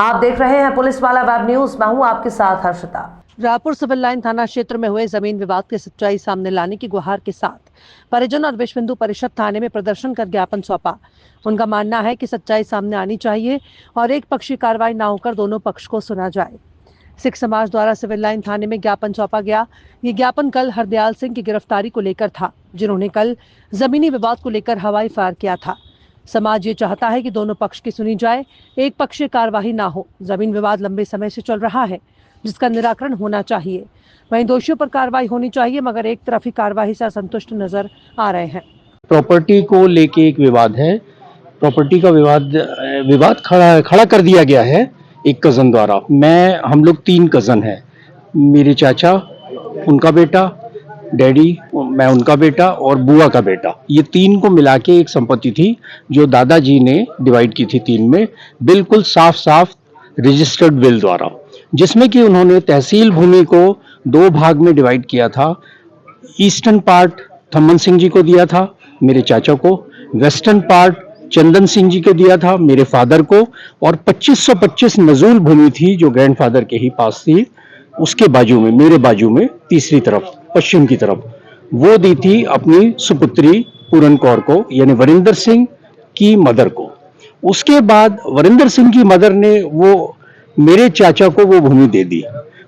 आप देख रहे हैं पुलिस वाला वेब न्यूज। मैं हूं आपके साथ हर्षिता। रायपुर सिविल लाइन थाना क्षेत्र में हुए जमीन विवाद की सच्चाई सामने लाने की गुहार के साथ परिजन और विश्व हिंदू परिषद थाने में प्रदर्शन कर ज्ञापन सौंपा। उनका मानना है कि सच्चाई सामने आनी चाहिए और एक पक्षी कार्रवाई न होकर दोनों पक्ष को सुना जाए। सिख समाज द्वारा सिविल लाइन थाने में ज्ञापन सौंपा गया। ये ज्ञापन कल हरदयाल सिंह की गिरफ्तारी को लेकर था, जिन्होंने कल जमीनी विवाद को लेकर हवाई फायर किया था। समाज ये चाहता है कि दोनों पक्ष की सुनी जाए, एक पक्षीय कार्यवाही ना हो। जमीन विवाद लंबे समय से चल रहा है, जिसका निराकरण होना चाहिए। वहीं दोषियों पर कार्रवाई होनी चाहिए, मगर एक तरफी कार्रवाई से असंतुष्ट नजर आ रहे हैं। प्रॉपर्टी को लेके एक विवाद है। प्रॉपर्टी का विवाद खड़ा कर दिया गया है एक कजन द्वारा। हम लोग 3 कजन हैं, मेरे चाचा, उनका बेटा, डैडी, मैं उनका बेटा और बुआ का बेटा। ये 3 को मिला के एक संपत्ति थी जो दादाजी ने डिवाइड की थी 3 में, बिल्कुल साफ साफ रजिस्टर्ड विल द्वारा, जिसमें कि उन्होंने तहसील भूमि को 2 भाग में डिवाइड किया था। ईस्टर्न पार्ट थम्मन सिंह जी को दिया था, मेरे चाचा को। वेस्टर्न पार्ट चंदन सिंह जी को दिया था, मेरे फादर को। और 2525 नजूल भूमि थी जो ग्रैंडफादर के ही पास थी, उसके बाजू में, मेरे बाजू में तीसरी तरफ, पश्चिम की तरफ, वो दी थी अपनी सुपुत्री पूरन कौर को, यानी वरिंदर सिंह की मदर को। उसके बाद वरिंदर सिंह की मदर ने वो मेरे चाचा को वो भूमि दे दी।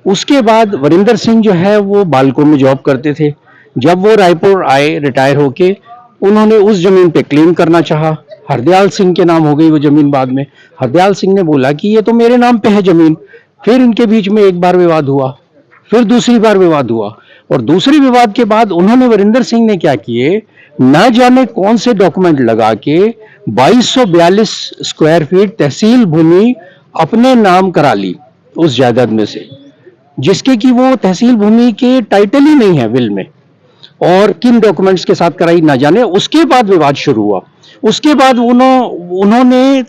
उसके बाद वरिंदर सिंह जो है वो बालको में जॉब करते थे। जब वो रायपुर आए रिटायर होके, उन्होंने उस जमीन पे क्लेम करना चाहा। हरदयाल सिंह के नाम हो गई वो जमीन। बाद में हरदयाल सिंह ने बोला कि ये तो मेरे नाम पे है जमीन। फिर इनके बीच में एक बार विवाद हुआ, फिर दूसरी बार विवाद हुआ, और दूसरी विवाद के बाद उन्होंने, वरिंदर सिंह ने क्या किए, न जाने कौन से डॉक्यूमेंट लगा के 2242 स्क्वायर फीट तहसील भूमि अपने नाम करा ली उस जायदाद में से, जिसके कि वो तहसील भूमि के टाइटल ही नहीं है विल में, और किन डॉक्यूमेंट्स के साथ कराई ना जाने। उसके बाद विवाद शुरू हुआ। उसके बाद उन्होंने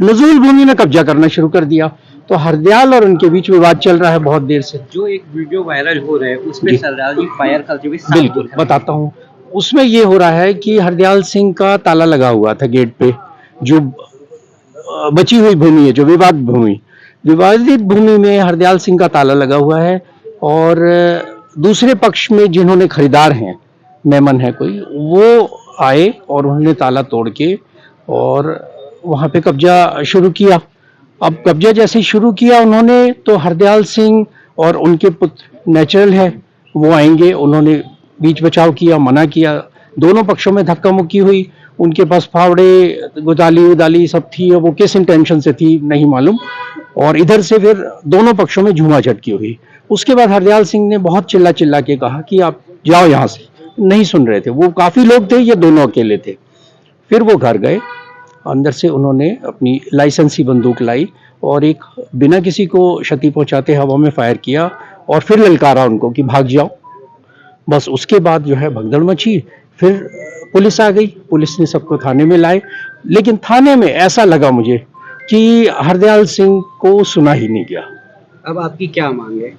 नजूल भूमि में कब्जा करना शुरू कर दिया। तो हरदयाल और उनके बीच विवाद चल रहा है बहुत देर से। जो एक वीडियो वायरल हो रहा है उसमें सरदार जी फायर करते हुए बिल्कुल बताता हूँ। उसमें ये हो रहा है कि हरदयाल सिंह का ताला लगा हुआ था गेट पे, जो बची हुई भूमि है, जो विवादित भूमि में हरदयाल सिंह का ताला लगा हुआ है। और दूसरे पक्ष में जिन्होंने खरीदार हैं, मेमन है कोई, वो आए और उन्होंने ताला तोड़ के और वहां पे कब्जा शुरू किया। अब कब्जा जैसे शुरू किया उन्होंने, तो हरदयाल सिंह और उनके पुत्र नेचुरल है, वो आएंगे। उन्होंने बीच बचाव किया, मना किया। दोनों पक्षों में धक्का मुक्की हुई। उनके पास फावड़े, गुदाली उदाली सब थी, और वो किस इंटेंशन से थी नहीं मालूम। और इधर से फिर दोनों पक्षों में झूमा झटकी हुई। उसके बाद हरदयाल सिंह ने बहुत चिल्ला चिल्ला के कहा कि आप जाओ यहाँ से। नहीं सुन रहे थे, वो काफी लोग थे, ये दोनों अकेले थे। फिर वो घर गए, अंदर से उन्होंने अपनी लाइसेंसी बंदूक लाई और एक बिना किसी को क्षति पहुंचाते हवा में फायर किया, और फिर ललकारा उनको कि भाग जाओ। बस उसके बाद जो है भगदड़ मची। फिर पुलिस आ गई, पुलिस ने सबको थाने में लाए। लेकिन थाने में ऐसा लगा मुझे कि हरदयाल सिंह को सुना ही नहीं गया। अब आपकी क्या मांग है?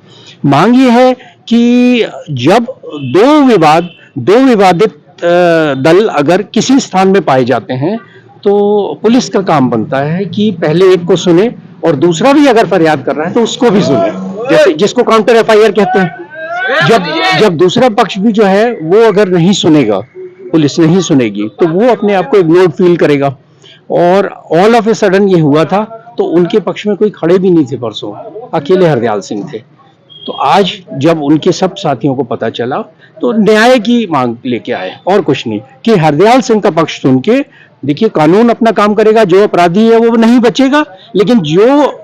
मांग ये है कि जब दो विवादित दल अगर किसी स्थान में पाए जाते हैं, तो पुलिस का काम बनता है कि पहले एक को सुने, और दूसरा भी अगर फरियाद कर रहा है तो उसको भी सुने, जैसे जिसको काउंटर FIR कहते हैं। जब दूसरा पक्ष भी जो है वो अगर नहीं सुनेगा, पुलिस नहीं सुनेगी, तो वो अपने आप को इग्नोर्ड फील करेगा। और ऑल ऑफ ए सडन ये हुआ था, तो उनके पक्ष में कोई खड़े भी नहीं थे परसों, अकेले हरदयाल सिंह थे। तो आज जब उनके सब साथियों को पता चला, तो न्याय की मांग लेके आए, और कुछ नहीं, कि हरदयाल सिंह का पक्ष सुन के, देखिए कानून अपना काम करेगा, जो अपराधी है वो नहीं बचेगा, लेकिन जो